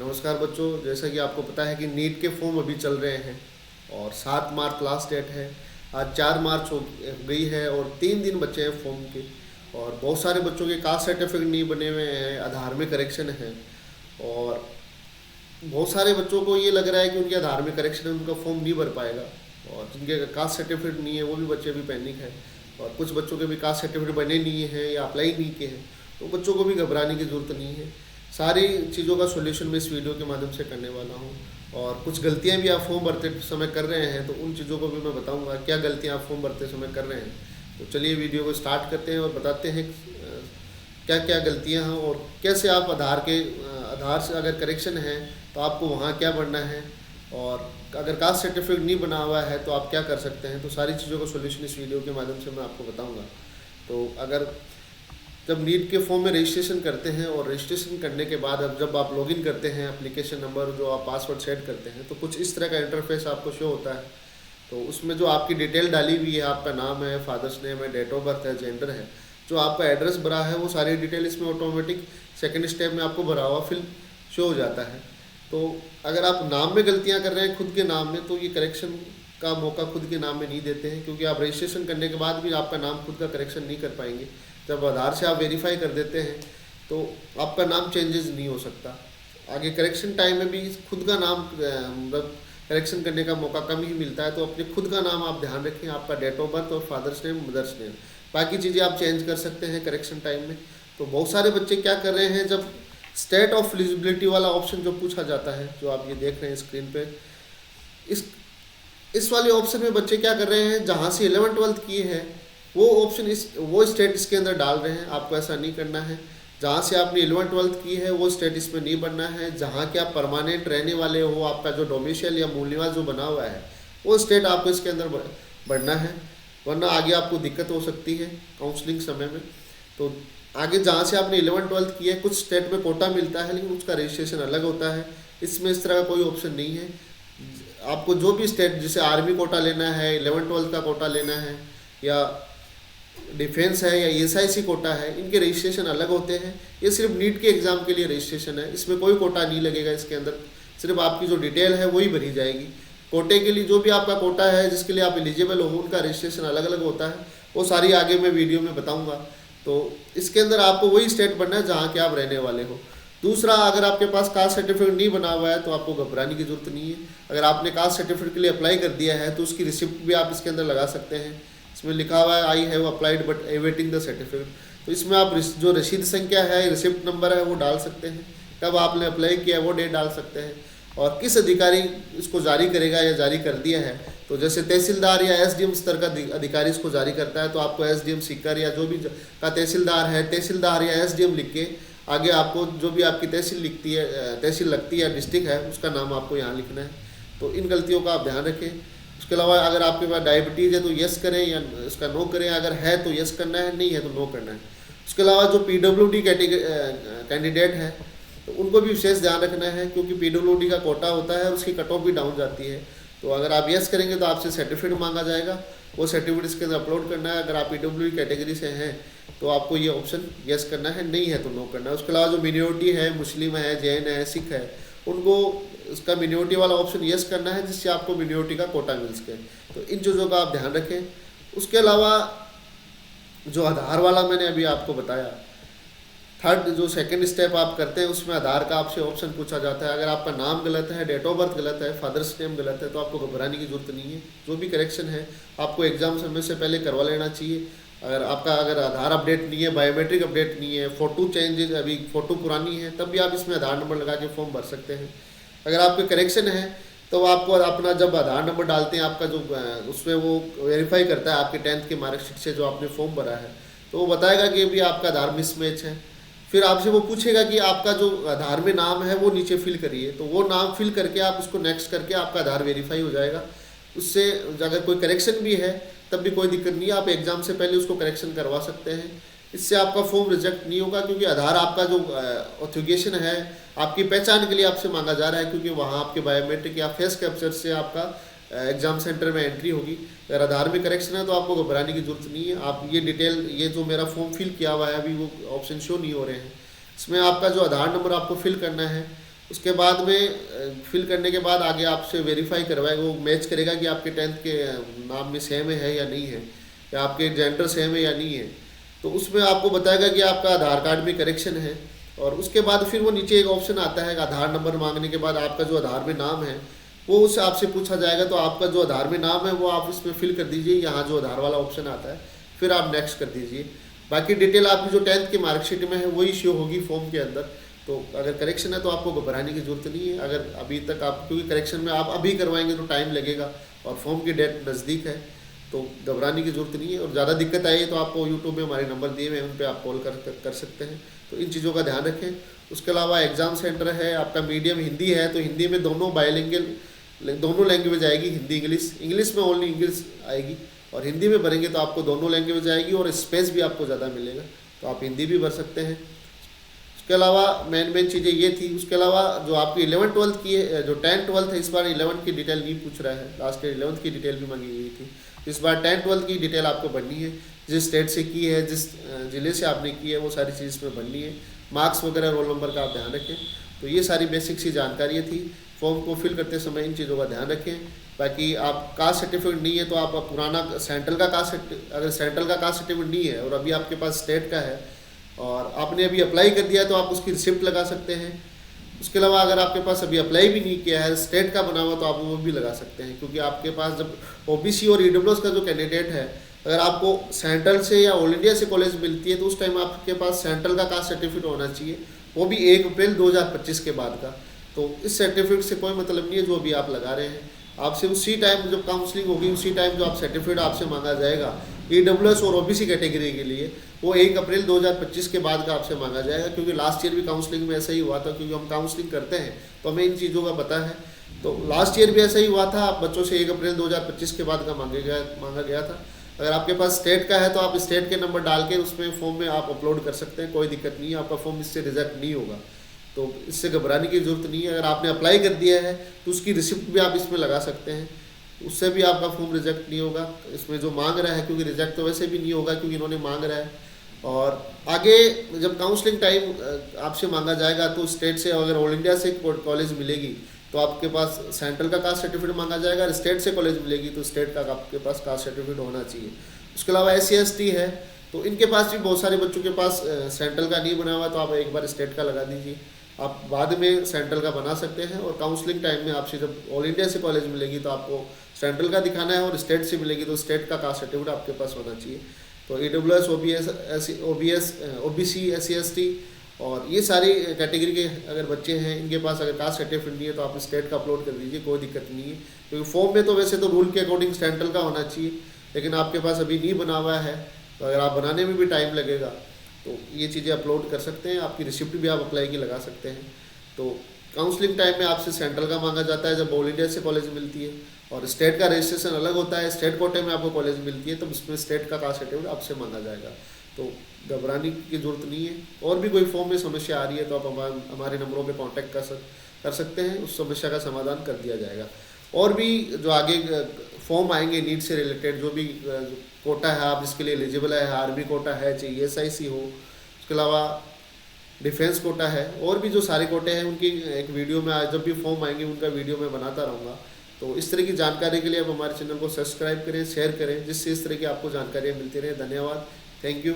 नमस्कार बच्चों, जैसा कि आपको पता है कि नीट के फॉर्म अभी चल रहे हैं और 7 मार्च लास्ट डेट है। आज 4 मार्च हो गई है और 3 दिन बचे हैं फॉर्म के। और बहुत सारे बच्चों के कास्ट सर्टिफिकेट नहीं बने हुए हैं, आधार में करेक्शन है। और बहुत सारे बच्चों को ये लग रहा है कि उनके आधार में करेक्शन है, उनका फॉर्म नहीं भर पाएगा। और जिनके कास्ट सर्टिफिकेट नहीं है वो भी बच्चे अभी पेंडिंग है। और कुछ बच्चों के भी कास्ट सर्टिफिकेट बने नहीं हैं या अप्लाई नहीं किए हैं, तो बच्चों को भी घबराने की ज़रूरत नहीं है। सारी चीज़ों का सोल्यूशन मैं इस वीडियो के माध्यम से करने वाला हूँ। और कुछ गलतियाँ भी आप फॉर्म भरते समय कर रहे हैं, तो उन चीज़ों को भी मैं बताऊँगा क्या गलतियाँ आप फॉर्म भरते समय कर रहे हैं। तो चलिए वीडियो को स्टार्ट करते हैं और बताते हैं क्या क्या गलतियाँ हैं और कैसे आप आधार से अगर करेक्शन है तो आपको वहाँ क्या भरना है, और अगर कास्ट सर्टिफिकेट नहीं बना हुआ है तो आप क्या कर सकते हैं। तो सारी चीज़ों का सोल्यूशन इस वीडियो के माध्यम से मैं आपको बताऊँगा। तो अगर जब नीट के फॉर्म में रजिस्ट्रेशन करते हैं और रजिस्ट्रेशन करने के बाद अब जब आप लॉगिन करते हैं एप्लीकेशन नंबर जो आप पासवर्ड सेट करते हैं, तो कुछ इस तरह का इंटरफेस आपको शो होता है। तो उसमें जो आपकी डिटेल डाली हुई है, आपका नाम है, फादर्स नेम है, डेट ऑफ बर्थ है, जेंडर है, जो आपका एड्रेस भरा है, वो सारी डिटेल इसमें ऑटोमेटिक सेकंड स्टेप में आपको भरा हुआ फिल शो हो जाता है। तो अगर आप नाम में गलतियां कर रहे हैं खुद के नाम में, तो ये करेक्शन का मौका खुद के नाम में नहीं देते हैं, क्योंकि आप रजिस्ट्रेशन करने के बाद भी आपका नाम खुद का करेक्शन नहीं कर पाएंगे। जब आधार से आप वेरीफाई कर देते हैं तो आपका नाम चेंजेस नहीं हो सकता। आगे करेक्शन टाइम में भी खुद का नाम मतलब करेक्शन करने का मौका कम ही मिलता है। तो अपने खुद का नाम आप ध्यान रखें, आपका डेट ऑफ बर्थ और फादर्स नेम, मदर्स नेम। बाकी चीज़ें आप चेंज कर सकते हैं करेक्शन टाइम में। तो बहुत सारे बच्चे क्या कर रहे हैं, जब स्टेट ऑफ एलिजिबिलिटी वाला ऑप्शन जो पूछा जाता है, जो आप ये देख रहे हैं स्क्रीन पे, इस वाले ऑप्शन में बच्चे क्या कर रहे हैं, जहाँ से 11th-12th किए हैं वो ऑप्शन वो स्टेट इसके अंदर डाल रहे हैं। आपको ऐसा नहीं करना है। जहाँ से आपने 11th-12th की है वो स्टेट इसमें नहीं बनना है। जहाँ के आप परमानेंट रहने वाले हो, आपका जो डोमिसाइल या मूल निवास जो बना हुआ है, वो स्टेट आपको इसके अंदर बढ़ना है, वरना आगे आपको दिक्कत हो सकती है काउंसलिंग समय में। तो आगे जहाँ से आपने 11th-12th की है, कुछ स्टेट में कोटा मिलता है लेकिन उसका रजिस्ट्रेशन अलग होता है। इसमें इस तरह का कोई ऑप्शन नहीं है। आपको जो भी स्टेट, जैसे आर्मी कोटा लेना है, 11th-12th का कोटा लेना है, या डिफेंस है, या ESIC कोटा है, इनके रजिस्ट्रेशन अलग होते हैं। ये सिर्फ नीट के एग्ज़ाम के लिए रजिस्ट्रेशन है, इसमें कोई कोटा नहीं लगेगा। इसके अंदर सिर्फ आपकी जो डिटेल है वही भरी जाएगी। कोटे के लिए जो भी आपका कोटा है, जिसके लिए आप एलिजिबल हो, उनका रजिस्ट्रेशन अलग अलग होता है। वो सारी आगे मैं वीडियो में बताऊँगा। तो इसके अंदर आपको वही स्टेट बनना है जहाँ के आप रहने वाले हो। दूसरा, अगर आपके पास कास्ट सर्टिफिकेट नहीं बना हुआ है तो आपको घबराने की जरूरत नहीं है। अगर आपने कास्ट सर्टिफिकेट के लिए अप्लाई कर दिया है तो उसकी रिसिप्ट भी आप इसके अंदर लगा सकते हैं। इसमें लिखा हुआ है I have applied but awaiting the certificate. तो इसमें आप जो रसीद संख्या है, रिसिप्ट नंबर है, वो डाल सकते हैं, कब आपने अप्लाई किया है वो डेट डाल सकते हैं, और किस अधिकारी इसको जारी करेगा या जारी कर दिया है। तो जैसे तहसीलदार या SDM स्तर का अधिकारी इसको जारी करता है, तो आपको SDM सीकर या जो भी का तहसीलदार है, तहसीलदार या SDM लिख के आगे आपको जो भी आपकी तहसील लगती है, डिस्ट्रिक्ट है, उसका नाम आपको यहाँ लिखना है। तो इन गलतियों का आप ध्यान रखें। उसके अलावा अगर आपके पास डायबिटीज़ है तो यस करें या इसका नो करें। अगर है तो यस करना है, नहीं है तो नो करना है। उसके अलावा जो PWD कैंडिडेट है तो उनको भी विशेष ध्यान रखना है, क्योंकि PWD का कोटा होता है, उसकी कट ऑफ भी डाउन जाती है। तो अगर आप यस करेंगे तो आपसे सर्टिफिकेट मांगा जाएगा, वो सर्टिफिकेट इसके अंदर अपलोड करना है। अगर आप PWD कैटेगरी से हैं तो आपको ये ऑप्शन यस करना है, नहीं है तो नो करना है। उसके अलावा जो मिनोरिटी है, मुस्लिम है, जैन है, सिख है, उनको इसका मिनोरिटी वाला ऑप्शन यस करना है, जिससे आपको मिनोरिटी का कोटा मिल सके। तो इन चीज़ों का आप ध्यान रखें। उसके अलावा जो आधार वाला मैंने अभी आपको बताया, थर्ड जो सेकंड स्टेप आप करते हैं, उसमें आधार का आपसे ऑप्शन पूछा जाता है। अगर आपका नाम गलत है, डेट ऑफ बर्थ गलत है, फादर्स नेम गलत है, तो आपको घबराने की जरूरत नहीं है। जो भी करेक्शन है आपको एग्जाम समय से पहले करवा लेना चाहिए। अगर आधार अपडेट नहीं है, बायोमेट्रिक अपडेट नहीं है, फ़ोटो चेंज, अभी फ़ोटो पुरानी है, तब भी आप इसमें आधार नंबर लगा के फॉर्म भर सकते हैं। अगर आपके करेक्शन है तो आपको अपना जब आधार नंबर डालते हैं, आपका जो उसमें वो वेरीफाई करता है आपके 10th के मार्कशीट से जो आपने फॉर्म भरा है, तो वो बताएगा कि अभी आपका आधार मिसमैच है। फिर आपसे वो पूछेगा कि आपका जो आधार में नाम है वो नीचे फिल करिए। तो वो नाम फिल करके आप उसको नेक्स्ट करके आपका आधार वेरीफाई हो जाएगा। उससे अगर कोई करेक्शन भी है तब भी कोई दिक्कत नहीं है, आप एग्ज़ाम से पहले उसको करेक्शन करवा सकते हैं। इससे आपका फॉर्म रिजेक्ट नहीं होगा, क्योंकि आधार आपका जो ऑथेंटिकेशन है, आपकी पहचान के लिए आपसे मांगा जा रहा है, क्योंकि वहाँ आपके बायोमेट्रिक या फेस कैप्चर से आपका एग्ज़ाम सेंटर में एंट्री होगी। अगर आधार में करेक्शन है तो आपको घबराने की जरूरत नहीं है। आप ये डिटेल, ये जो मेरा फॉर्म फिल किया हुआ है अभी, वो ऑप्शन शो नहीं हो रहे हैं। इसमें आपका जो आधार नंबर आपको फिल करना है, उसके बाद में फिल करने के बाद आगे आपसे वेरीफाई करवाएगा, वो मैच करेगा कि आपके 10th के नाम में सेम है या नहीं है, या आपके जेंडर सेम है या नहीं है। तो उसमें आपको बताएगा कि आपका आधार कार्ड में करेक्शन है। और उसके बाद फिर वो नीचे एक ऑप्शन आता है, आधार नंबर मांगने के बाद आपका जो आधार में नाम है वो उससे आपसे पूछा जाएगा। तो आपका जो आधार में नाम है वो आप इसमें फिल कर दीजिए, यहाँ जो आधार वाला ऑप्शन आता है, फिर आप नेक्स्ट कर दीजिए। बाकी डिटेल आपकी जो 10th की मार्कशीट में है वही शो होगी फॉर्म के अंदर। तो अगर करेक्शन है तो आपको घबराने की ज़रूरत नहीं है। अगर अभी तक आप, क्योंकि करेक्शन में आप अभी करवाएंगे तो टाइम लगेगा और फॉर्म की डेट नज़दीक है, तो घबराने की ज़रूरत नहीं है। और ज़्यादा दिक्कत आई तो आपको यूट्यूब में हमारे नंबर दिए हुए हैं, उन पर आप कॉल कर सकते हैं। तो इन चीज़ों का ध्यान रखें। उसके अलावा एग्ज़ाम सेंटर है, आपका मीडियम हिंदी है तो हिंदी में दोनों बायलिंगुअल, दोनों लैंग्वेज आएगी, हिंदी इंग्लिश। इंग्लिश में ओनली इंग्लिश आएगी, और हिंदी में भरेंगे तो आपको दोनों लैंग्वेज आएगी और स्पेस भी आपको ज़्यादा मिलेगा, तो आप हिंदी भी भर सकते हैं। उसके अलावा मेन चीज़ें ये थी। उसके अलावा जो आपकी 11th-12th की है, जो 10th-12th है, इस बार 11th की डिटेल नहीं पूछ रहा है, लास्ट ईयर 11th की डिटेल भी मांगी गई थी। इस बार 10th-12th की डिटेल आपको भरनी है, जिस स्टेट से की है, जिस ज़िले से आपने की है, वो सारी चीज़ इसमें भरनी है। मार्क्स वगैरह, रोल नंबर का आप ध्यान रखें। तो ये सारी बेसिक सी जानकारी थी। फॉर्म को फिल करते समय इन चीज़ों का ध्यान रखें। बाकी आप कास्ट सर्टिफिकेट नहीं है तो आप पुराना सेंट्रल का कास्ट, अगर सेंट्रल का कास्ट सर्टिफिकेट नहीं है और अभी आपके पास स्टेट का है और आपने अभी अप्लाई कर दिया है तो आप उसकी रिसिप्ट लगा सकते हैं। उसके अलावा अगर आपके पास अभी अप्लाई भी नहीं किया है, स्टेट का बना हुआ, तो आप वो भी लगा सकते हैं। क्योंकि आपके पास जब ओबीसी और ईडब्ल्यूएस का जो कैंडिडेट है, अगर आपको सेंट्रल से या ऑल इंडिया से कॉलेज मिलती है तो उस टाइम आपके पास सेंट्रल का कास्ट सर्टिफिकेट होना चाहिए, वो भी 1 अप्रैल 2025 के बाद का। तो इस सर्टिफिकेट से कोई मतलब नहीं है जो अभी आप लगा रहे हैं। आपसे उसी टाइम जब काउंसलिंग होगी उसी टाइम जो आप सर्टिफिकेट आपसे मांगा जाएगा ईडब्ल्यूएस और ओबीसी कैटेगरी के लिए, वो 1 अप्रैल 2025 के बाद का आपसे मांगा जाएगा। क्योंकि लास्ट ईयर भी काउंसलिंग में ऐसा ही हुआ था, क्योंकि हम काउंसलिंग करते हैं तो हमें इन चीज़ों का पता है। तो लास्ट ईयर भी ऐसा ही हुआ था, बच्चों से 1 अप्रैल 2025 के बाद का मांगा गया था। अगर आपके पास स्टेट का है तो आप स्टेट के नंबर डाल के उसमें फॉर्म में आप अपलोड कर सकते हैं, कोई दिक्कत नहीं है, आपका फॉर्म इससे रिजेक्ट नहीं होगा। तो इससे घबराने की ज़रूरत नहीं है। अगर आपने अप्लाई कर दिया है तो उसकी रिसिप्ट भी आप इसमें लगा सकते हैं, उससे भी आपका फॉर्म रिजेक्ट नहीं होगा। इसमें जो मांग रहा है, क्योंकि रिजेक्ट तो वैसे भी नहीं होगा क्योंकि इन्होंने मांग रहा है। और आगे जब काउंसलिंग टाइम आपसे मांगा जाएगा तो स्टेट से, अगर ऑल इंडिया से कॉलेज मिलेगी तो आपके पास सेंट्रल का कास्ट सर्टिफिकेट मांगा जाएगा, और स्टेट से कॉलेज मिलेगी तो स्टेट का आपके पास कास्ट सर्टिफिकेट होना चाहिए। उसके अलावा SC/ST है तो इनके पास भी बहुत सारे बच्चों के पास सेंट्रल का नहीं बना हुआ, तो आप एक बार स्टेट का लगा दीजिए। आप बाद में सेंट्रल का बना सकते हैं, और काउंसलिंग टाइम में आपसे जब ऑल इंडिया से कॉलेज मिलेगी तो आपको सेंट्रल का दिखाना है, और स्टेट से मिलेगी तो स्टेट का कास्ट सर्टिफिकेट आपके पास होना चाहिए। तो ईडब्ल्यूएस, OBC, SC/ST और ये सारी कैटेगरी के अगर बच्चे हैं, इनके पास अगर कास्ट सर्टिफिकेट नहीं है तो आप स्टेट का अपलोड कर दीजिए, कोई दिक्कत नहीं है। क्योंकि फॉर्म में तो वैसे तो रूल के अकॉर्डिंग सेंट्रल का होना चाहिए, लेकिन आपके पास अभी नहीं बना हुआ है, तो अगर आप बनाने में भी टाइम लगेगा तो ये चीज़ें अपलोड कर सकते हैं। आपकी रिसिप्ट भी आप अप्लाई की लगा सकते हैं। तो काउंसलिंग टाइम में आपसे सेंट्रल का मांगा जाता है जब ऑल इंडिया से कॉलेज मिलती है, और स्टेट का रजिस्ट्रेशन अलग होता है। स्टेट कोटे में आपको कॉलेज मिलती है तो उसमें स्टेट का कास्ट सर्टिफिकेट आपसे मांगा जाएगा। तो घबराने की ज़रूरत नहीं है। और भी कोई फॉर्म में समस्या आ रही है तो आप हमारे नंबरों पे कांटेक्ट कर सकते हैं, उस समस्या का समाधान कर दिया जाएगा। और भी जो आगे फॉर्म आएंगे नीट से रिलेटेड, जो भी कोटा है आप जिसके लिए एलिजिबल है, आर्मी कोटा है, चाहे SIC हो, उसके अलावा डिफेंस कोटा है, और भी जो सारे कोटे हैं उनकी एक वीडियो में जब भी फॉर्म आएंगे उनका वीडियो मैं बनाता रहूँगा। तो इस तरह की जानकारी के लिए आप हमारे चैनल को सब्सक्राइब करें, शेयर करें, जिससे इस तरह की आपको जानकारियाँ मिलती रहें। धन्यवाद, थैंक यू।